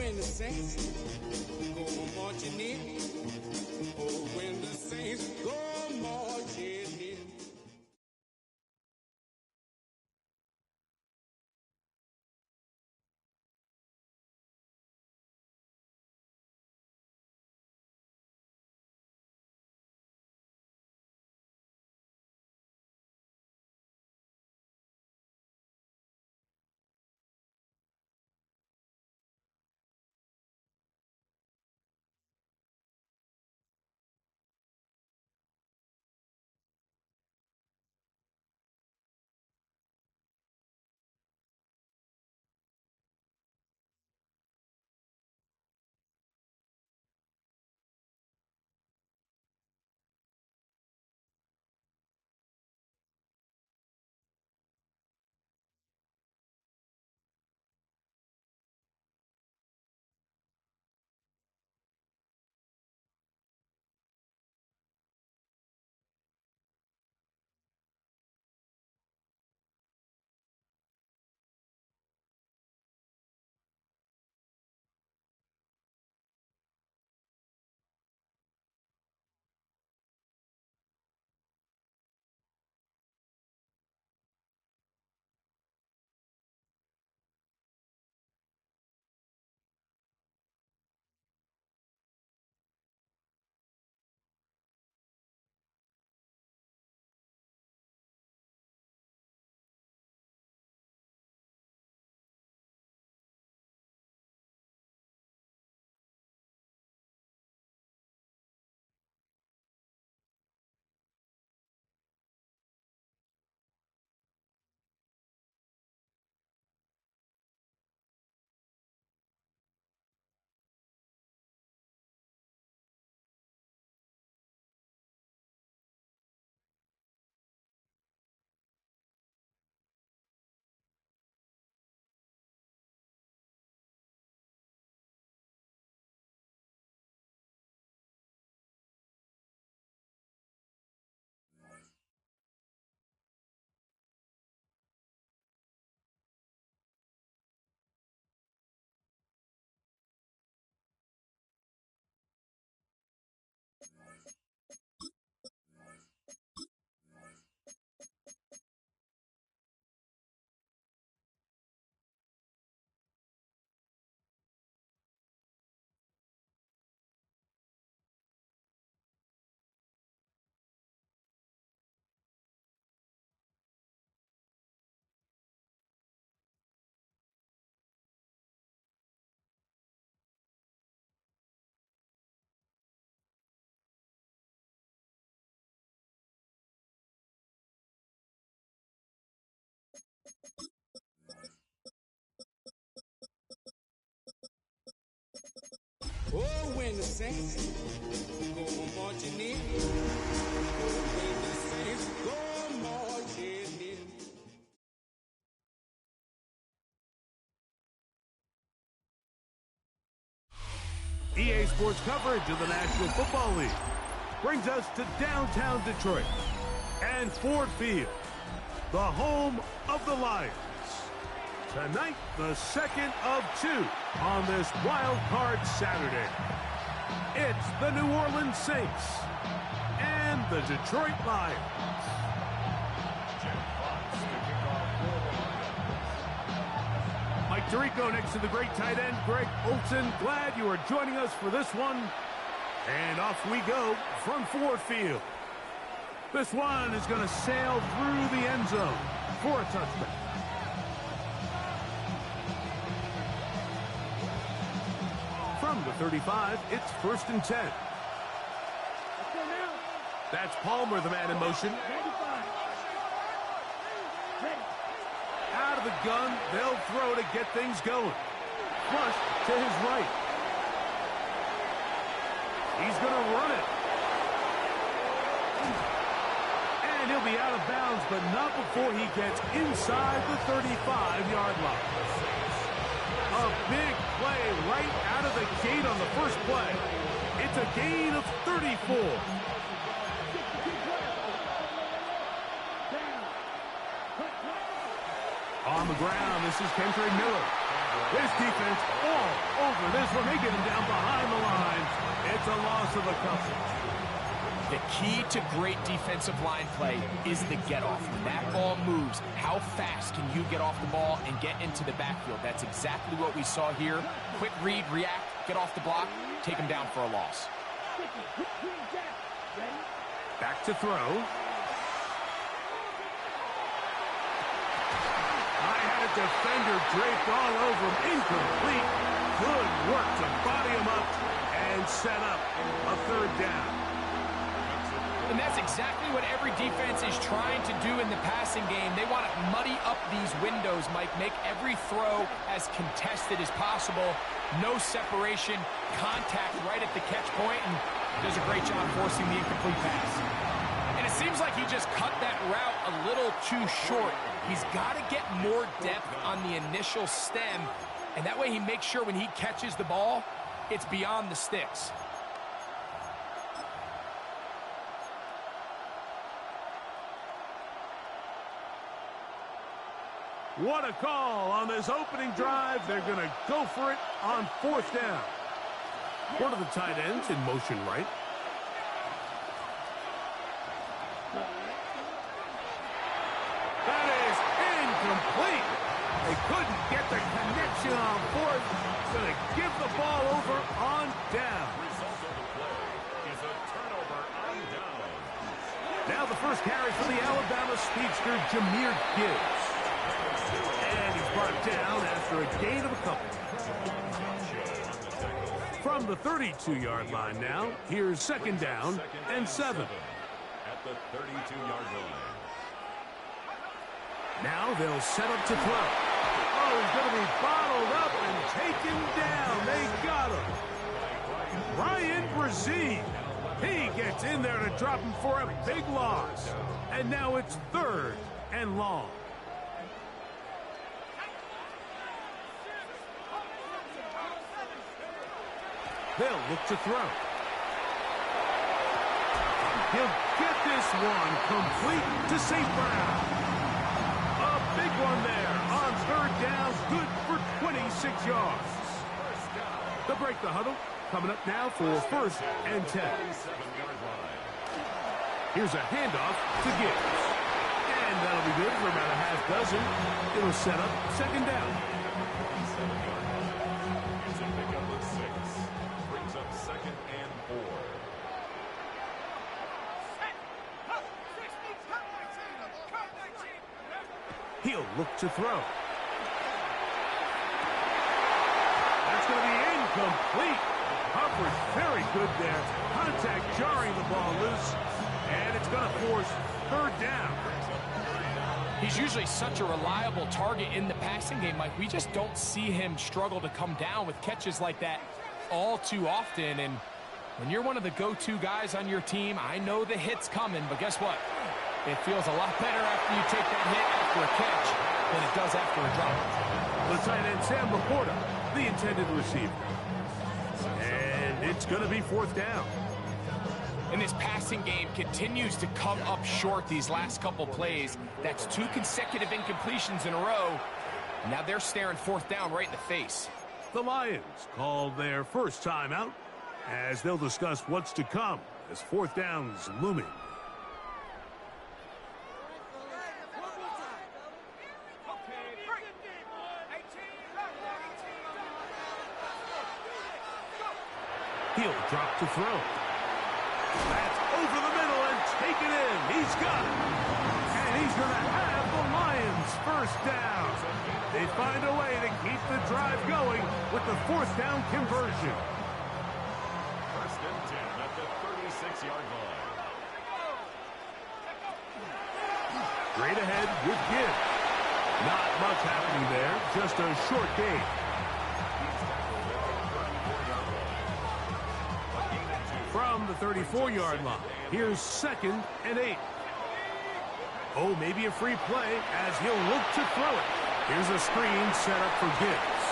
when the saints go marching in. Oh, when the saints go marching in. Oh, when the saints go marching in. Oh, when the saints go marching in. EA Sports coverage of the National Football League brings us to downtown Detroit and Ford Field, the home of the Lions. Tonight, the second of two on this wild card Saturday. It's the New Orleans Saints and the Detroit Lions. Mike Tirico next to the great tight end, Greg Olsen. Glad you are joining us for this one. And off we go from Ford Field. This one is going to sail through the end zone for a touchdown. From the 35, it's 1st and 10. That's Palmer, the man in motion. Out of the gun, they'll throw to get things going. Flush to his right. He's going to run it. And he'll be out of bounds, but not before he gets inside the 35-yard line. A big play right out of the gate on the first play. It's a gain of 34. On the ground, this is Kendra Miller. This defense all over this one. They get him down behind the lines. It's a loss of a couple. The key to great defensive line play is the get-off. When that ball moves, how fast can you get off the ball and get into the backfield? That's exactly what we saw here. Quick read, react, get off the block, take him down for a loss. Back to throw. Defender draped all over him. Incomplete. Good work to body him up and set up a third down. And that's exactly what every defense is trying to do in the passing game. They want to muddy up these windows, Mike, make every throw as contested as possible. No separation, contact right at the catch point, and does a great job forcing the incomplete pass. And it seems like he just cut that route a little too short. He's got to get more depth on the initial stem, and that way he makes sure when he catches the ball, it's beyond the sticks. What a call on this opening drive. They're going to go for it on fourth down. One of the tight ends in motion right. That is incomplete. They couldn't get the connection on fourth. Going to give the ball over on down. Result of the play is a turnover on down. Now the first carry for the Alabama speedster, Jahmyr Gibbs. And he's brought down after a gain of a couple. From the 32-yard line now, here's second down and 7. At the 32-yard line. Now they'll set up to throw. Oh, he's going to be bottled up and taken down. They got him. Ryan Brzee. He gets in there to drop him for a big loss. And now it's third and long. They'll look to throw. He'll get this one complete to St. Brown. A big one there on third down, good for 26 yards. They'll break the huddle. Coming up now for first and 10. Here's a handoff to Gibbs. And that'll be good for about a half dozen. It'll set up second down. Brings up second and 4. He'll look to throw. That's going to be incomplete. Coverage very good there. Contact jarring the ball loose. And it's going to force third down. He's usually such a reliable target in the passing game, Mike. We just don't see him struggle to come down with catches like that all too often. And when you're one of the go-to guys on your team, I know the hit's coming, but guess what? It feels a lot better after you take that hit after a catch than it does after a drop. The tight end, Sam Laporta, the intended receiver. And it's going to be fourth down. And this passing game continues to come up short these last couple plays. That's 2 consecutive incompletions in a row. Now they're staring fourth down right in the face. The Lions called their first timeout as they'll discuss what's to come as fourth down's looming. He'll drop to throw. That's over the middle and taken in. He's got it. And he's going to have the Lions first down. They find a way to keep the drive going with the fourth down conversion. First and 10 at the 36-yard line. Straight ahead with Gibbs. Not much happening there. Just a short gain. From the 34-yard line, here's second and 8. Oh, maybe a free play as he'll look to throw it. Here's a screen set up for Gibbs.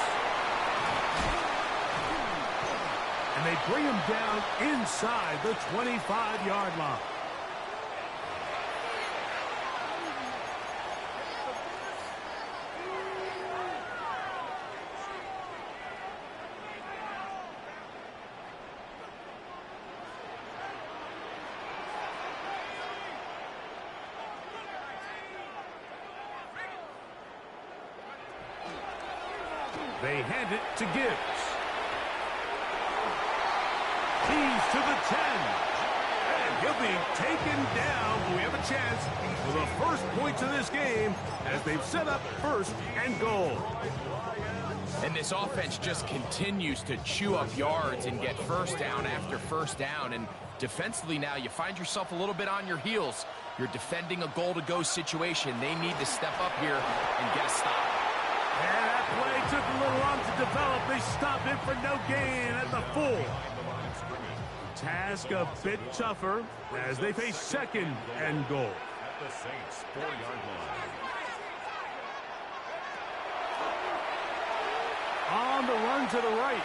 And they bring him down inside the 25-yard line. They hand it to Gibbs. He's to the 10. And he'll be taken down. We have a chance for the first points of this game as they've set up first and goal. And this offense just continues to chew up yards and get first down after first down. And defensively now, you find yourself a little bit on your heels. You're defending a goal-to-go situation. They need to step up here and get a stop. And that play took a little long to develop. They stop him for no gain at the 4. Task a bit tougher as they face second and goal. At the Saints' 4-yard line. On the run to the right.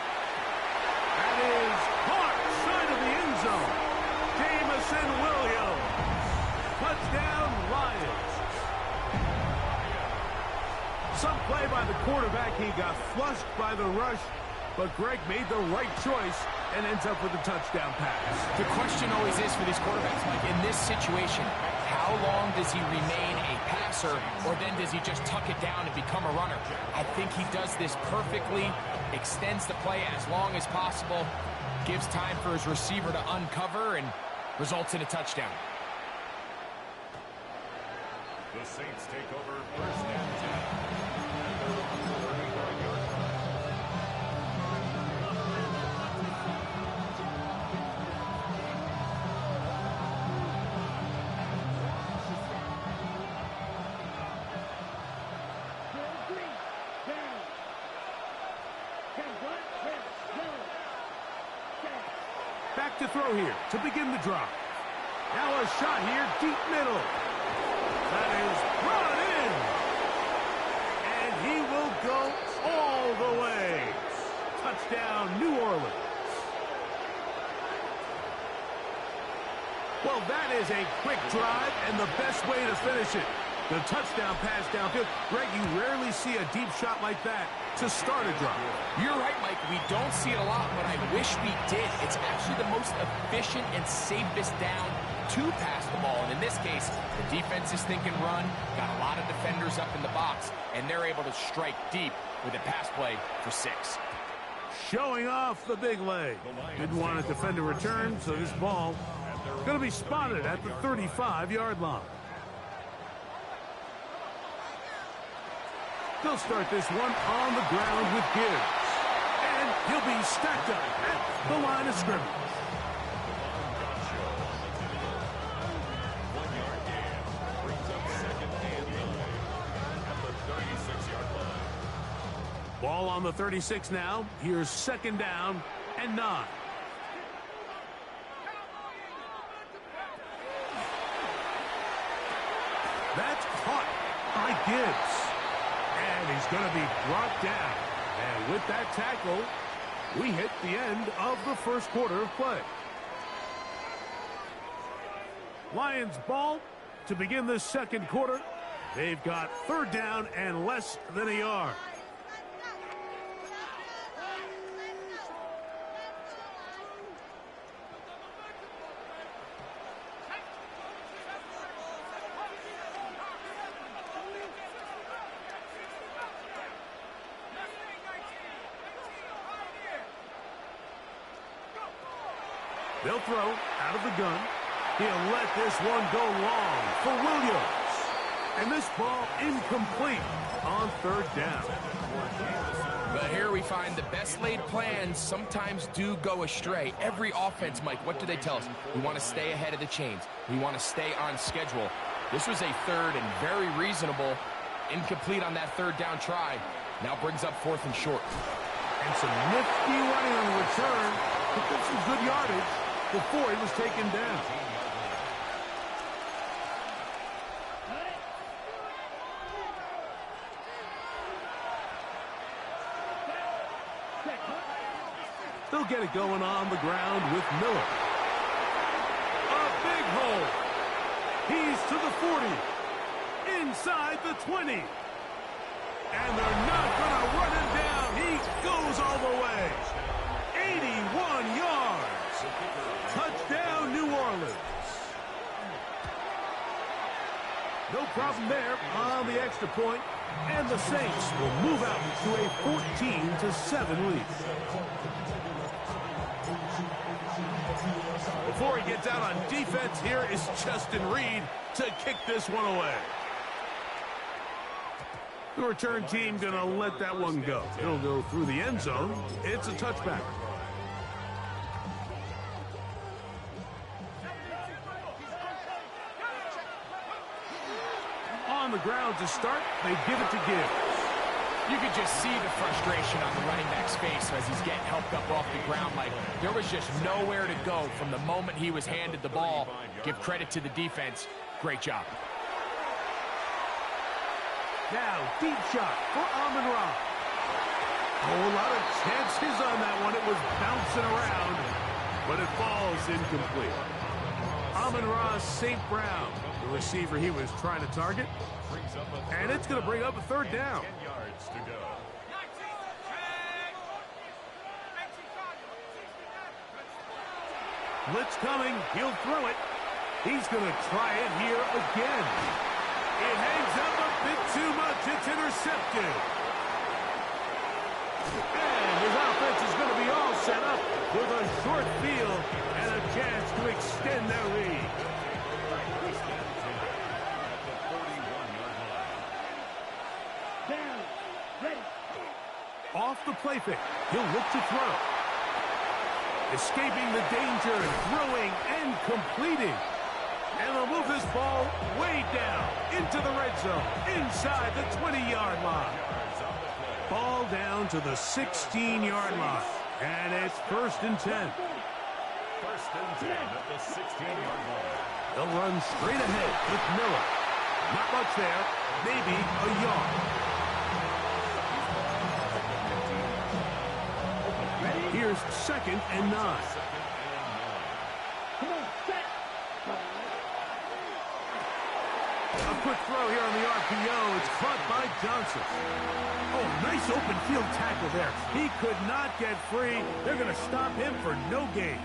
That is caught side of the end zone. Jamison Williams. Touchdown, Lions. Some play by the quarterback. He got flushed by the rush, but Greg made the right choice and ends up with a touchdown pass. The question always is for these quarterbacks, Mike, in this situation, how long does he remain a passer, or then does he just tuck it down and become a runner? I think he does this perfectly, extends the play as long as possible, gives time for his receiver to uncover, and results in a touchdown. The Saints take over first and 10. At their 39-yard line. Back to throw here to begin the drive. Now a shot here, deep middle. That is brought in. And he will go all the way. Touchdown, New Orleans. Well, that is a quick drive and the best way to finish it. The touchdown pass downfield. Greg, you rarely see a deep shot like that to start a drive. You're right, Mike. We don't see it a lot, but I wish we did. It's actually the most efficient and safest down to pass the ball. And in this case, the defense is thinking run, got a lot of defenders up in the box, and they're able to strike deep with a pass play for 6. Showing off the big leg. Didn't want to defend a return, so this ball going to be spotted at the 35-yard line. They'll start this one on the ground with Gibbs. And he'll be stacked up at the line of scrimmage. 1-yard gain brings up second and 9 at the 36-yard line. Ball on the 36 now. Here's second down and 9. That's caught by Gibbs. And he's going to be brought down. And with that tackle, we hit the end of the first quarter of play. Lions ball to begin this second quarter. They've got third down and less than a yard. They'll throw out of the gun. He'll let this one go long for Williams. And this ball incomplete on third down. But here we find the best laid plans sometimes do go astray. Every offense, Mike, what do they tell us? We want to stay ahead of the chains. We want to stay on schedule. This was a third and very reasonable. Incomplete on that third down try. Now brings up 4th and short. And some nifty running on the return. Picked up some good yardage before he was taken down. They'll get it going on the ground with Miller. A big hole. He's to the 40. Inside the 20. And they're not going to run him down. He goes all the way. 81 yards. Touchdown, New Orleans. No problem there on the extra point, and the Saints will move out to a 14-7 lead. Before he gets out on defense, here is Justin Reed to kick this one away. The return team going to let that one go. It'll go through the end zone. It's a touchback. On the ground to start, they give it to Gibbs. You could just see the frustration on the running back's face as he's getting helped up off the ground. Like, there was just nowhere to go from the moment he was handed the ball. Give credit to the defense. Great job. Now, deep shot for Amon-Ra. A whole lot of chances on that one. It was bouncing around, but it falls incomplete. Amon-Ra St. Brown, the receiver he was trying to target. And it's going to bring up a third down. 10 yards to go. Blitz coming. He'll throw it. He's going to try it here again. It hangs up a bit too much. It's intercepted. And his offense is going to be all set up with a short field and a chance to extend their lead. Down. Ready. Off the play fake. He'll look to throw. Escaping the danger, throwing and completing. And they'll move this ball way down into the red zone, inside the 20-yard line. Ball down to the 16-yard line. And it's 1st and 10. 1st and 10 at the 16-yard line. They'll run straight ahead with Miller. Not much there, maybe a yard. Here's 2nd and 9. A quick throw here on the RPO. It's caught by Johnson. Oh, nice open field tackle there. He could not get free. They're going to stop him for no gain.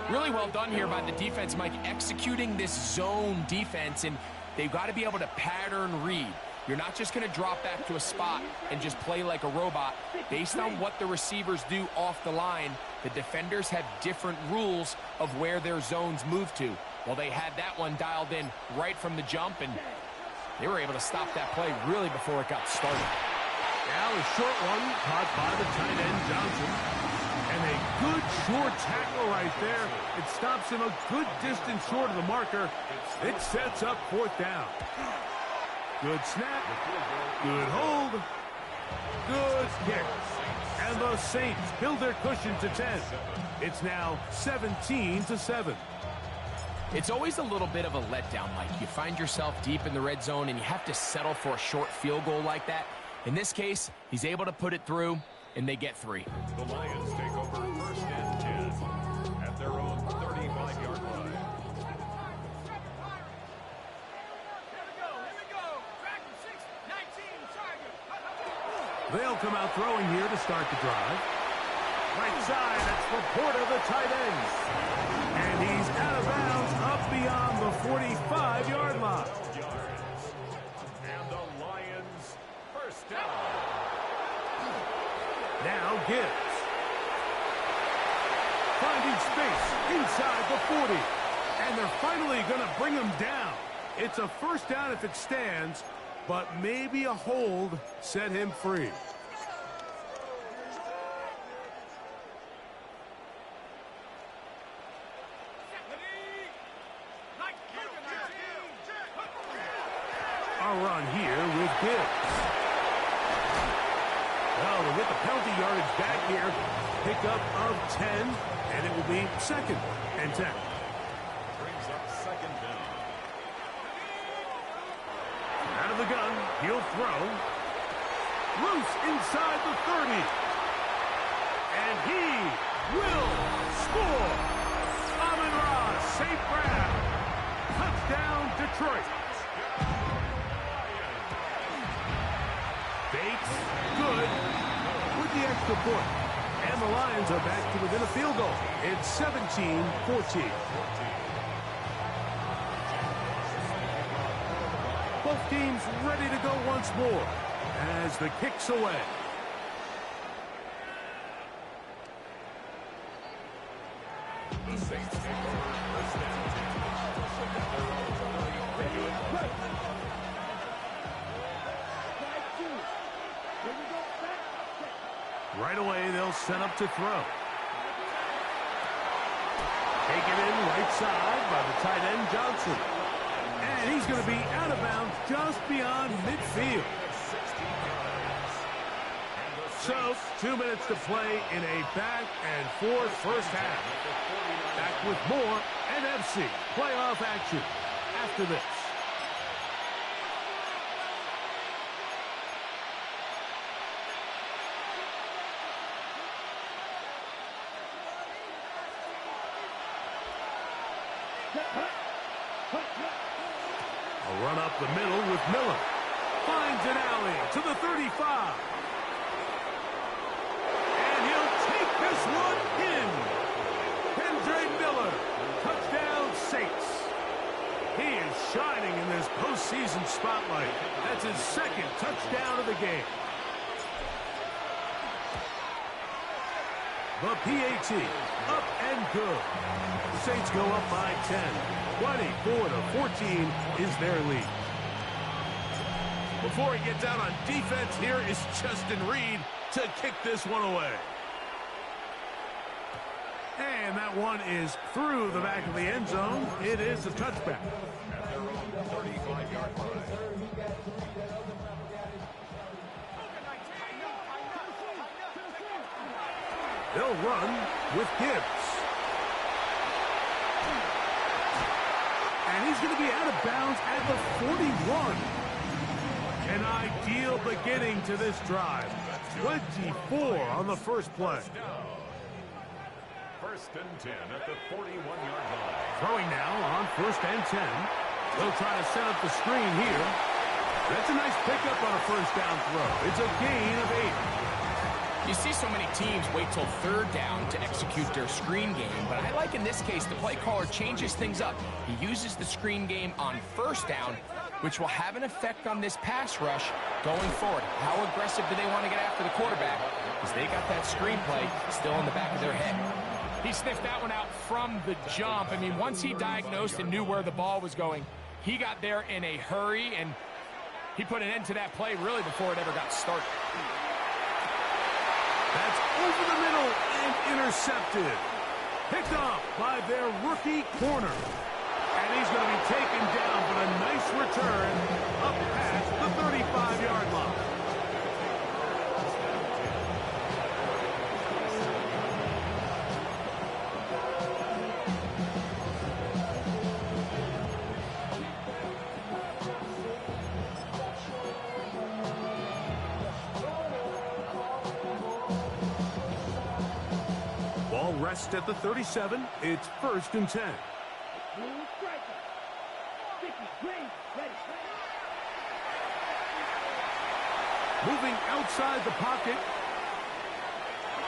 Really well done here by the defense, Mike, executing this zone defense, and they've got to be able to pattern read. You're not just going to drop back to a spot and just play like a robot. Based on what the receivers do off the line, the defenders have different rules of where their zones move to. Well, they had that one dialed in right from the jump, and they were able to stop that play really before it got started. Now a short one caught by the tight end, Johnson. And a good short tackle right there. It stops him a good distance short of the marker. It sets up 4th down. Good snap. Good hold. Good kick. And the Saints build their cushion to 10. It's now 17-7. It's always a little bit of a letdown, Mike. You find yourself deep in the red zone, and you have to settle for a short field goal like that. In this case, he's able to put it through, and they get 3. The Lions take over 1st and 10 at their own 35-yard line. They'll come out throwing here to start the drive. Right side, that's Laporta, the tight end. And he's out of bounds up beyond the 45-yard line. And the Lions 1st down. Now Gibbs. Finding space inside the 40. And they're finally going to bring him down. It's a 1st down if it stands, but maybe a hold set him free. A run here with Gibbs. Well, they'll get the penalty yardage back here. Pickup of 10, and it will be 2nd and 10. Brings up 2nd down. Out of the gun, he'll throw. Loose inside the 30. And he will score. Amon-Ra St. Brown. Touchdown, Detroit. Bates, good, with the extra point. And the Lions are back to within a field goal. It's 17-14. Both teams ready to go once more as the kick's away. The Saints take over first and 10. Right away, they'll set up to throw. Taken in right side by the tight end, Johnson. And he's going to be out of bounds just beyond midfield. So, 2 minutes to play in a back-and-forth first half. Back with more NFC playoff action after this. A run up the middle with Miller. Finds an alley to the 35. And he'll take this one in. Kendra Miller. Touchdown Saints. He is shining in this postseason spotlight. That's his second touchdown of the game. The PAT, up and good. The Saints go up by 10. 24-14 is their lead. Before he gets out on defense, here is Justin Reed to kick this one away. And that one is through the back of the end zone. It is a touchback. At their own 35-yard line. They'll run with Gibbs. And he's going to be out of bounds at the 41. An ideal beginning to this drive. 24 on the first play. First and 10 at the 41-yard line. Throwing now on first and 10. They'll try to set up the screen here. That's a nice pickup on a first down throw. It's a gain of 8. You see so many teams wait till third down to execute their screen game, but I like in this case the play caller changes things up. He uses the screen game on first down, which will have an effect on this pass rush going forward. How aggressive do they want to get after the quarterback? Because they got that screen play still in the back of their head. He sniffed that one out from the jump. I mean, once he diagnosed and knew where the ball was going, he got there in a hurry, and he put an end to that play really before it ever got started. That's over the middle and intercepted. Picked off by their rookie corner. And he's going to be taken down, but a nice return up past the 35-yard line. Ball rests at the 37. It's first and 10. Moving outside the pocket.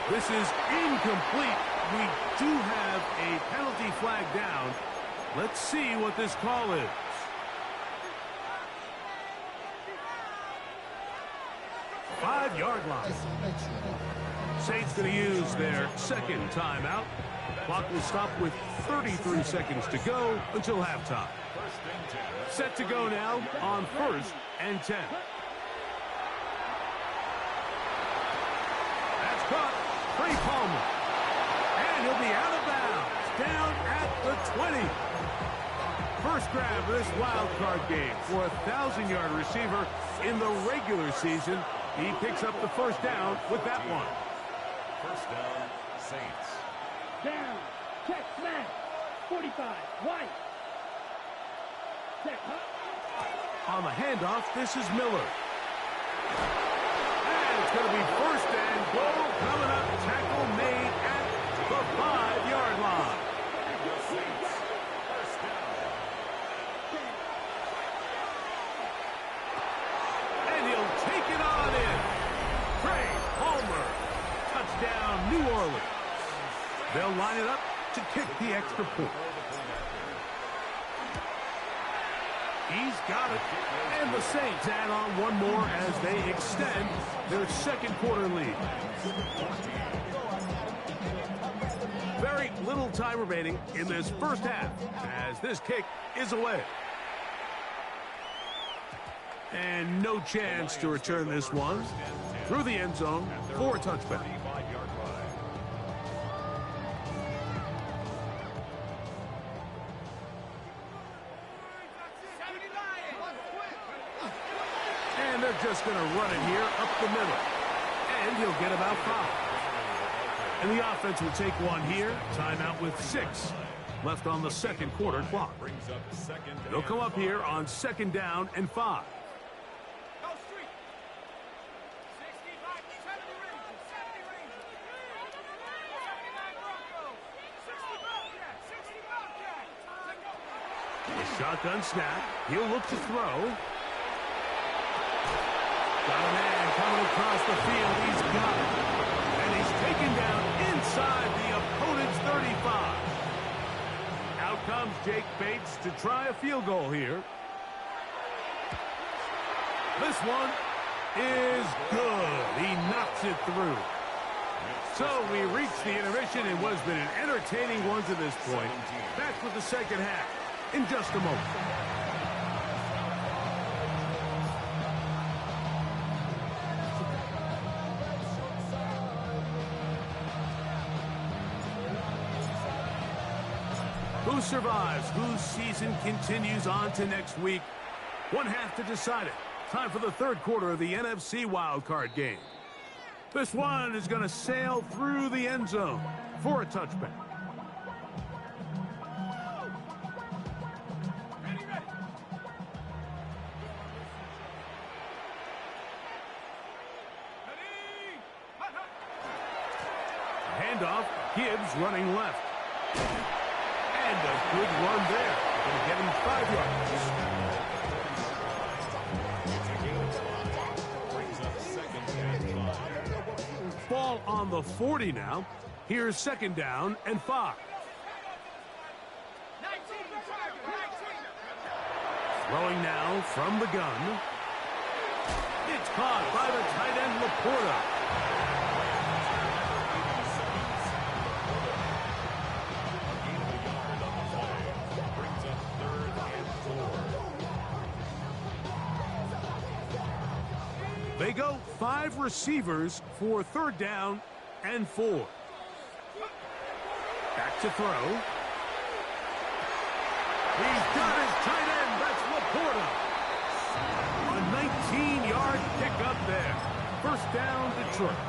This is incomplete. We do have a penalty flag down. Let's see what this call is. Five-yard line. Saints going to use their second timeout. Clock will stop with 33 seconds to go until halftime. Set to go now on first and 10. That's caught. Trey Palmer. And he'll be out of bounds. Down at the 20. First grab of this wild card game for a 1,000-yard receiver in the regular season. He picks up the first down with that one. First down, Saints. Down. Check, smash. 45. White. Check, On the handoff, this is Miller. And it's going to be first and goal coming up. Tackle made at the 5-yard line. Saints. First down. And he'll take it on in. Trey Palmer. Touchdown, New Orleans. They'll line it up to kick the extra point. He's got it. And the Saints add on one more as they extend their second quarter lead. Very little time remaining in this first half as this kick is away. And no chance to return this one through the end zone for a touchback. And they're just going to run it here up the middle. And he'll get about 5. And the offense will take one here. Timeout with 6 left on the second quarter clock. They'll come up here on 2nd down and 5. Shotgun snap. He'll look to throw. Got a man coming across the field. He's got it. And he's taken down inside the opponent's 35. Out comes Jake Bates to try a field goal here. This one is good. He knocks it through. So we reach the intermission in what has been an entertaining one to this point. Back with the second half in just a moment. Who survives? Whose season continues on to next week? One half to decide it. Time for the third quarter of the NFC wildcard game. This one is going to sail through the end zone for a touchback. Handoff, Gibbs running left. And a good run there. Going to get him 5 yards. Ball on the 40 now. Here's 2nd down and 5. Throwing now from the gun. It's caught by the tight end Laporta. They go 5 receivers for 3rd down and 4. Back to throw. He's got his tight end. That's Laporta. A 19-yard pickup there. 1st down, Detroit.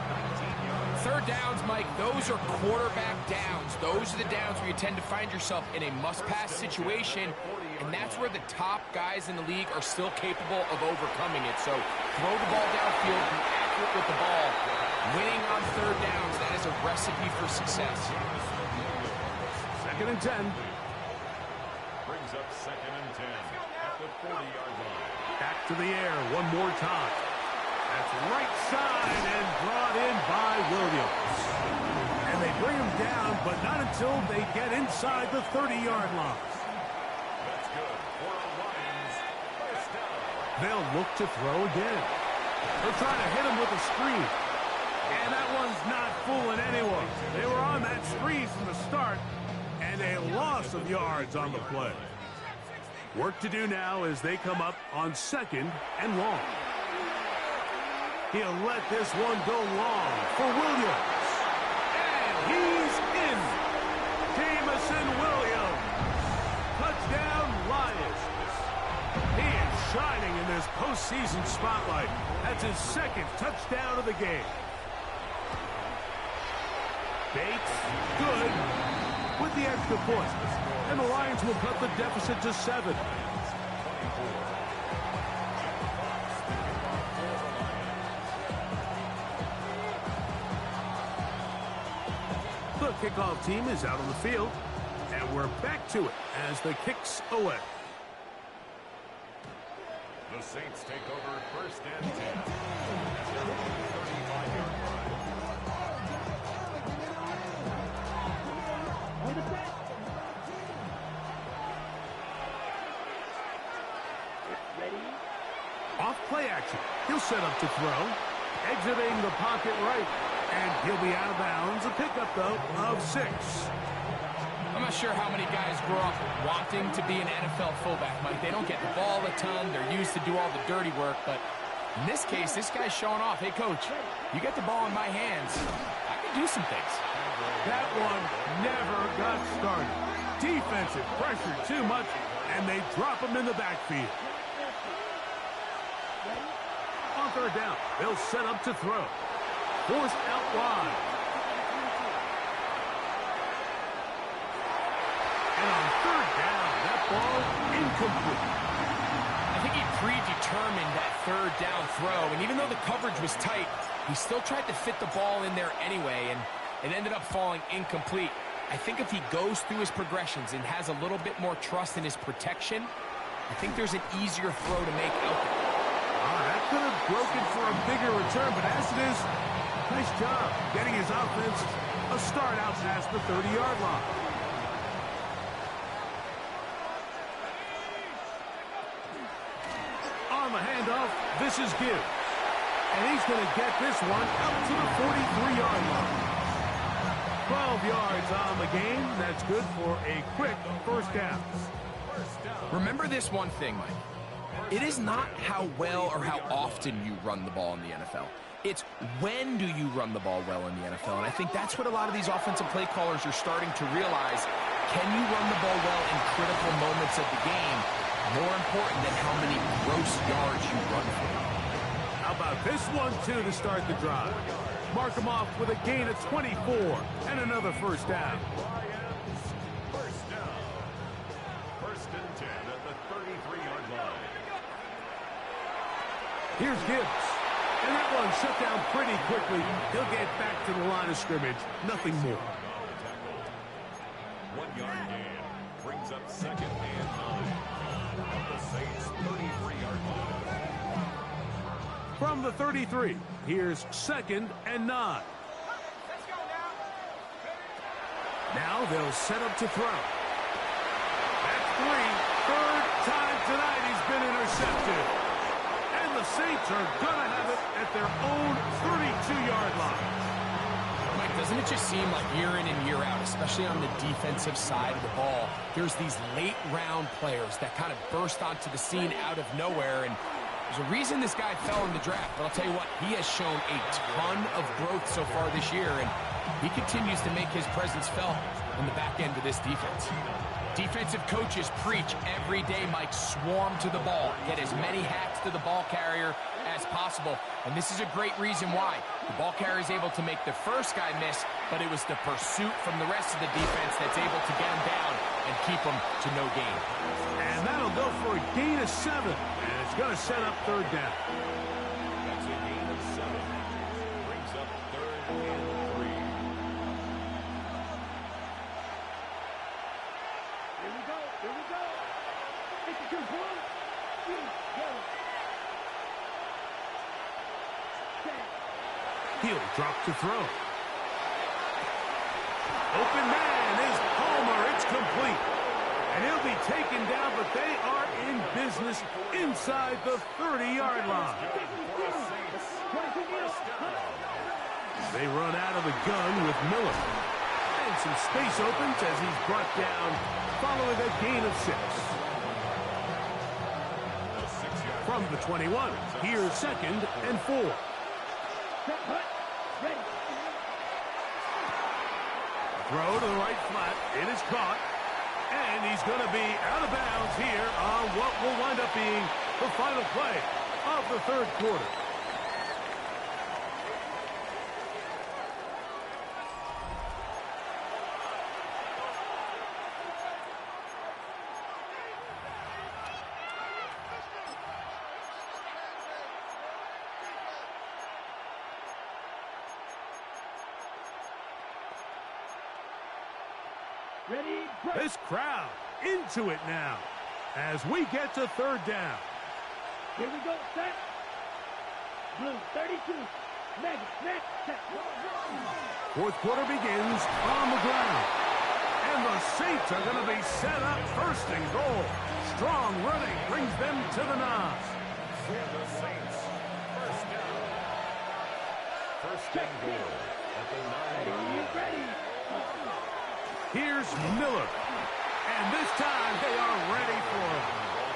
3rd downs, Mike, those are quarterback downs. Those are the downs where you tend to find yourself in a must-pass situation, and that's where the top guys in the league are still capable of overcoming it. So throw the ball downfield, be accurate with the ball. Winning on 3rd downs, that is a recipe for success. 2nd and 10. Brings up 2nd and 10 at the 40-yard line. Back to the air one more time. That's right side and brought in by Williams. And they bring him down, but not until they get inside the 30-yard line. That's good for a Lions 1st down. They'll look to throw again. They're trying to hit him with a screen. And that one's not fooling anyone. They were on that screen from the start, and a loss of yards on the play. Work to do now as they come up on 2nd and long. He'll let this one go long for Williams. And he's in. Jamison Williams. Touchdown, Lions. He is shining in this postseason spotlight. That's his 2nd touchdown of the game. Bates, good, with the extra point. And the Lions will cut the deficit to 7. The kickoff team is out on the field, and we're back to it as the kick's away. The Saints take over 1st and 10 at their own 35-yard line. He'll set up to throw. Exiting the pocket right. And he'll be out of bounds. A pickup, though, of 6. I'm not sure how many guys grow up wanting to be an NFL fullback, Mike. They don't get the ball a ton. They're used to do all the dirty work. But in this case, this guy's showing off. Hey, coach, you get the ball in my hands. I can do some things. That one never got started. Defensive pressure too much, and they drop him in the backfield. On 3rd down, they'll set up to throw. Forced out wide. And on 3rd down, that ball incomplete. I think he predetermined that 3rd down throw, and even though the coverage was tight, he still tried to fit the ball in there anyway, and it ended up falling incomplete. I think if he goes through his progressions and has a little bit more trust in his protection, I think there's an easier throw to make out there. That could have broken for a bigger return, but as it is, nice job getting his offense a start out past the 30-yard line. On the handoff, this is Give. And he's going to get this one up to the 43-yard line. 12 yards on the game. That's good for a quick first down. Remember this one thing, Mike. It is not how well or how often you run the ball in the NFL. It's when do you run the ball well in the NFL. And I think that's what a lot of these offensive play callers are starting to realize. Can you run the ball well in critical moments of the game? More important than how many gross yards you run for. How about this one, too, to start the drive? Mark him off with a gain of 24 and another first down. First down. 1st and 10 at the 33-yard line. Here's Gibbs. And that one shut down pretty quickly. He'll get back to the line of scrimmage. Nothing more. 1-yard gain brings up 2nd and 9 at the Saints' 33-yard line. From the 33, here's 2nd and 9. Now they'll set up to throw. That's 3. 3rd time tonight he's been intercepted. And the Saints are going to have it at their own 32-yard line. Mike, doesn't it just seem like year in and year out, especially on the defensive side of the ball, there's these late-round players that kind of burst onto the scene out of nowhere, and there's a reason this guy fell in the draft, but I'll tell you what, he has shown a ton of growth so far this year, and he continues to make his presence felt on the back end of this defense. Defensive coaches preach every day, Mike, swarm to the ball. Get as many hats to the ball carrier as possible. And this is a great reason why. The ball carrier is able to make the first guy miss, but it was the pursuit from the rest of the defense that's able to get him down and keep him to no gain. And that'll go for a gain of 7. And it's going to set up 3rd down. That's a gain of 7. Brings up 3rd and 3. Here we go. Here we go. 52 points. He'll drop to throw. Open man is Palmer. It's complete. And he'll be taken down, but they are in business inside the 30-yard line. They run out of the gun with Miller. And some space opens as he's brought down following a gain of 6. From the 21, here's 2nd and 4. Throw to the right flat. It is caught. And he's going to be out of bounds here on what will wind up being the final play of the 3rd quarter. Ready, break. This crowd into it now as we get to 3rd down. Here we go, set. Blue, 32. Next, set. 4th quarter begins on the ground. And the Saints are going to be set up 1st and goal. Strong running brings them to the 9. For the Saints, 1st First and goal at the 9-yard line. Here's Miller. And this time they are ready for him.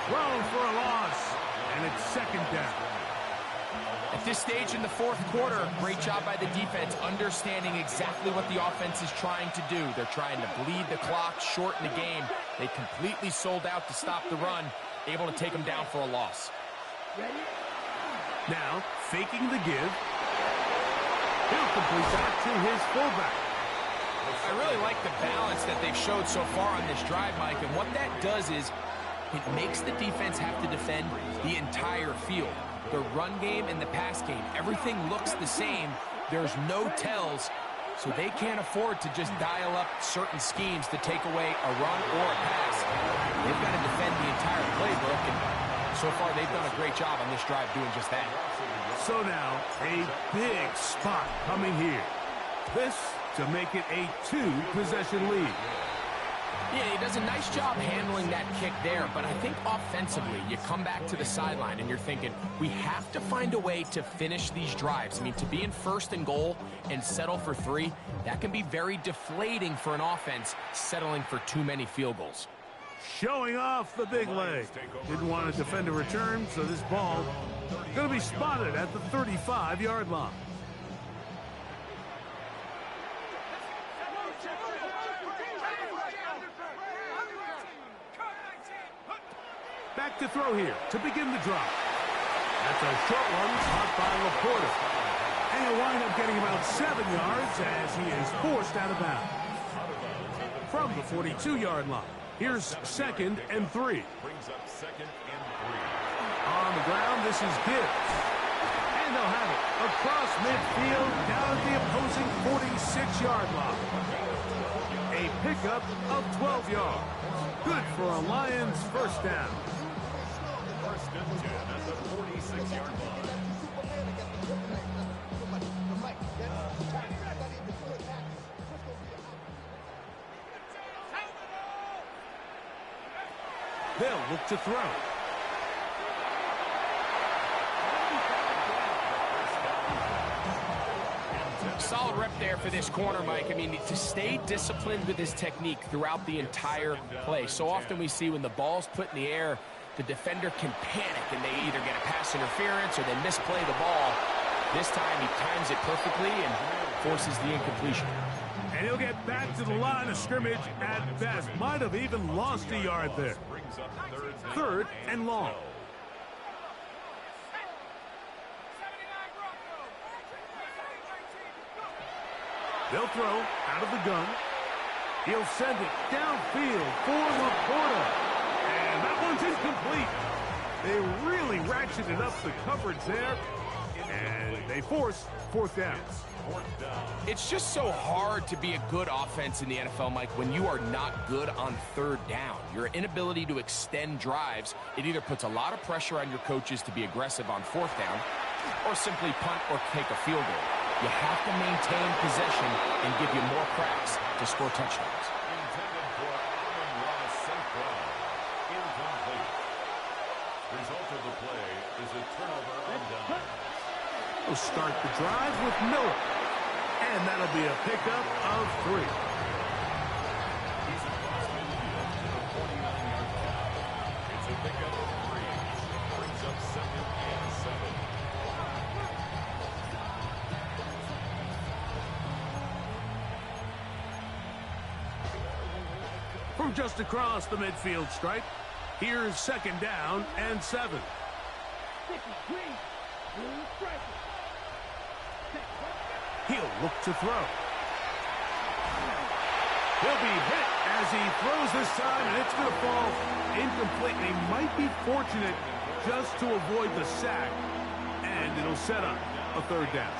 Thrown for a loss. And it's second down. At this stage in the fourth quarter, great job by the defense, understanding exactly what the offense is trying to do. They're trying to bleed the clock, shorten the game. They completely sold out to stop the run, able to take them down for a loss. Now, faking the give. He'll complete that to his fullback. I really like the balance that they've showed so far on this drive, Mike, and what that does is it makes the defense have to defend the entire field. The run game and the pass game, everything looks the same. There's no tells, so they can't afford to just dial up certain schemes to take away a run or a pass. They've got to defend the entire playbook, and so far they've done a great job on this drive doing just that. So now, a big spot coming here. This to make it a 2-possession lead. Yeah, he does a nice job handling that kick there, but I think offensively, you come back to the sideline and you're thinking, we have to find a way to finish these drives. I mean, to be in first and goal and settle for 3, that can be very deflating for an offense settling for too many field goals. Showing off the big leg. Didn't want to defend a return, so this ball going to be spotted at the 35-yard line. Back to throw here to begin the drive. That's a short one caught by Laporta. And he'll wind up getting about 7 yards as he is forced out of bounds. From the 42-yard line, here's 2nd and 3. Brings up 2nd and 3. On the ground, this is Gibbs. And they'll have it across midfield down the opposing 46-yard line. A pickup of 12 yards. Good for a Lions first down. First and 10 at the 46-yard line. They'll look to throw. Solid rep there for this corner, Mike. I mean, to stay disciplined with his technique throughout the entire play. So often we see when the ball's put in the air, the defender can panic and they either get a pass interference or they misplay the ball. This time he times it perfectly and forces the incompletion. And he'll get back to the line of scrimmage at best. Might have even lost a yard there. Brings up 3rd and long. They'll throw out of the gun. He'll send it downfield for Laporta. And that one's incomplete. They really ratcheted up the coverage there. And they force 4th down. It's just so hard to be a good offense in the NFL, Mike, when you are not good on 3rd down. Your inability to extend drives, it either puts a lot of pressure on your coaches to be aggressive on 4th down or simply punt or take a field goal. You have to maintain possession and give you more cracks to score touchdowns. intended for Amon-Ra St. Brown. Incomplete. Result of the play is a turnover on down. We'll start the drive with Miller. And that'll be a pickup of 3. He's across midfield to the 49-yard line. It's a pickup of 3. Brings up 2nd and 7. From just across the midfield stripe, here's 2nd down and 7. He'll look to throw. He'll be hit as he throws this time, and it's going to fall incomplete. They might be fortunate just to avoid the sack, and it'll set up a 3rd down.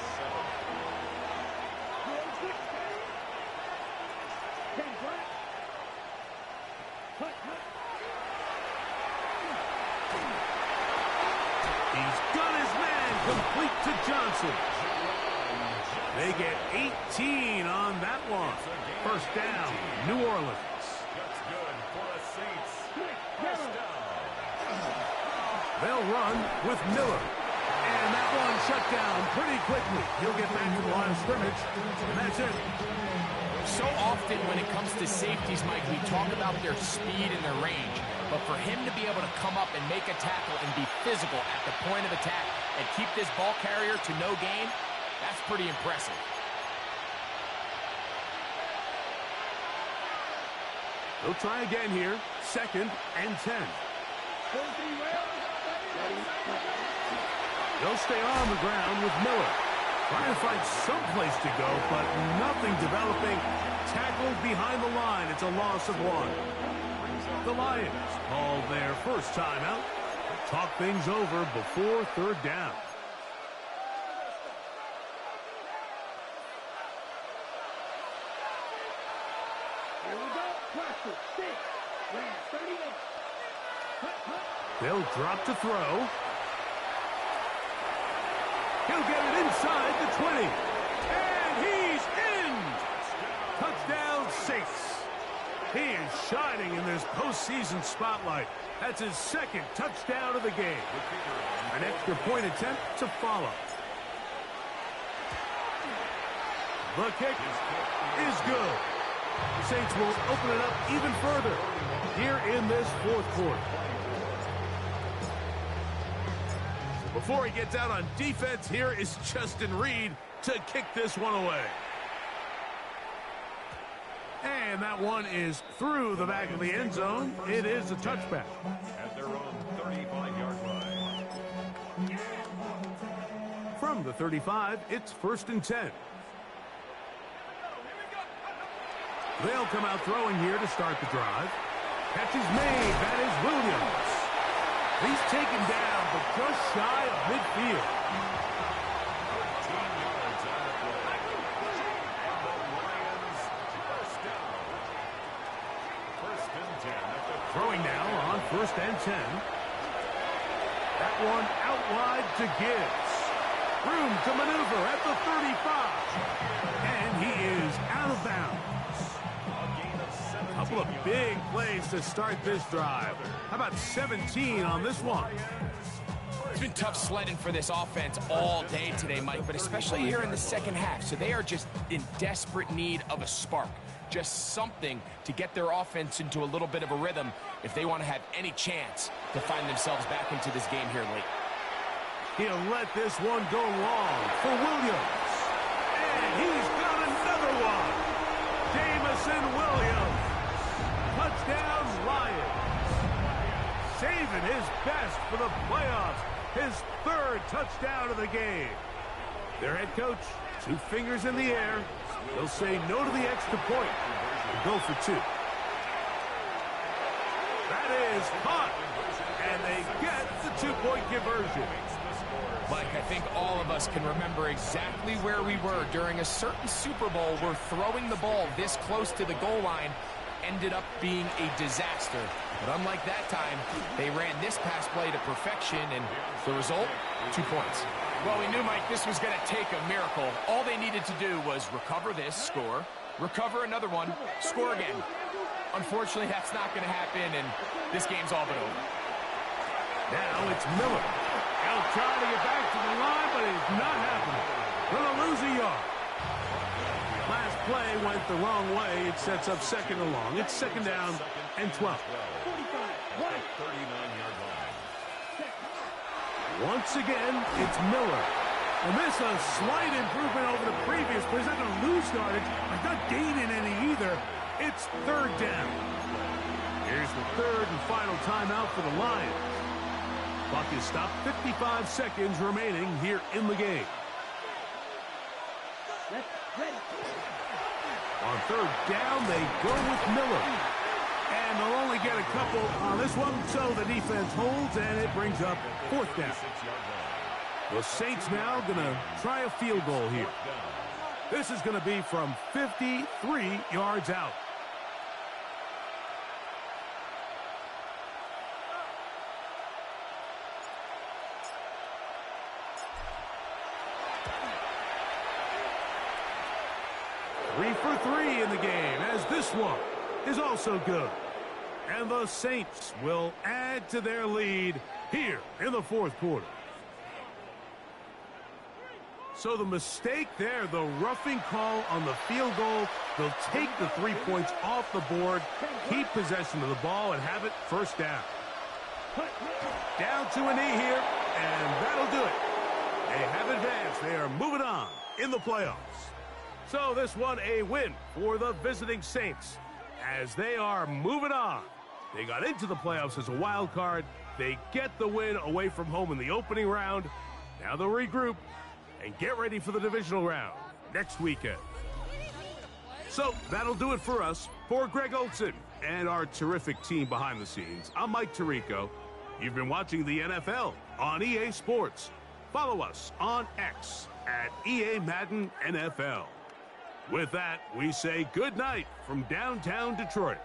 He's got his man complete to Johnson. They get 18 on that one. First down, New Orleans. That's good for the Saints. First down. They'll run with Miller. And that one shut down pretty quickly. He'll get back to the line of scrimmage, and that's it. So often when it comes to safeties, Mike, we talk about their speed and their range. But for him to be able to come up and make a tackle and be physical at the point of attack and keep this ball carrier to no gain, that's pretty impressive. They'll try again here. 2nd and 10. They'll stay on the ground with Miller. Trying to find some place to go, but nothing developing. Tackled behind the line. It's a loss of 1. The Lions call their first timeout. Talk things over before 3rd down. Here we go. Pressure. 6. Rams 38. They'll drop to throw. He'll get it inside the 20. And he's in! Touchdown Saints. He is shining in this postseason spotlight. That's his 2nd touchdown of the game. An extra point attempt to follow. The kick is good. The Saints will open it up even further here in this 4th quarter. Before he gets out on defense, here is Justin Reed to kick this one away. And that one is through the back of the end zone. It is a touchback. At their own 35-yard line. From the 35, it's 1st and 10. They'll come out throwing here to start the drive. Catch is made. That is Williams. He's taken down, but just shy of midfield. 13 yards on the play. And the Lions first down. 1st and 10 at the Throwing now on 1st and 10. That one out wide to Gibbs. Room to maneuver at the 35. And he is out of bounds. Couple of big plays to start this drive. How about 17 on this one? It's been tough sledding for this offense all day today, Mike, but especially here in the 2nd half. So they are just in desperate need of a spark. Just something to get their offense into a little bit of a rhythm if they want to have any chance to find themselves back into this game here late. He'll let this one go long for Williams. And he's got another one. Jamison Williams. Touchdown Lions. Saving his best for the playoffs. His 3rd touchdown of the game. Their head coach, 2 fingers in the air. They'll say no to the extra point and go for 2. That is caught. And they get the 2-point conversion. Mike, I think all of us can remember exactly where we were during a certain Super Bowl where throwing the ball this close to the goal line ended up being a disaster. But unlike that time, they ran this pass play to perfection, and the result, 2 points. Well, we knew, Mike, this was going to take a miracle. All they needed to do was recover this, score, recover another one, score again. Unfortunately, that's not going to happen, and this game's all but over. Now it's Miller. He'll try to get back to the line, but it's not happening. Gonna lose a yard. Last play went the wrong way. It sets up 2nd and long. It's 2nd down and 12. 39-yard line. Once again, it's Miller. And this a slight improvement over the previous play. He's not going to lose yardage. He's not gaining any either. It's 3rd down. Here's the 3rd and final timeout for the Lions. Clock is stopped. 55 seconds remaining here in the game. On 3rd down, they go with Miller. And they'll only get a couple on this one, so the defense holds, and it brings up 4th down. The Saints now going to try a field goal here. This is going to be from 53 yards out. Three for 3 in the game, as this one is also good. And the Saints will add to their lead here in the 4th quarter. So the mistake there, the roughing call on the field goal, they'll take the 3 points off the board, keep possession of the ball, and have it first down. Down to a knee here, and that'll do it. They have advanced. They are moving on in the playoffs. So this one a win for the visiting Saints as they are moving on. They got into the playoffs as a wild card. They get the win away from home in the opening round. Now they'll regroup and get ready for the divisional round next weekend. So that'll do it for us. For Greg Olson and our terrific team behind the scenes, I'm Mike Tirico. You've been watching the NFL on EA Sports. Follow us on X at EA Madden NFL. With that, we say good night from downtown Detroit.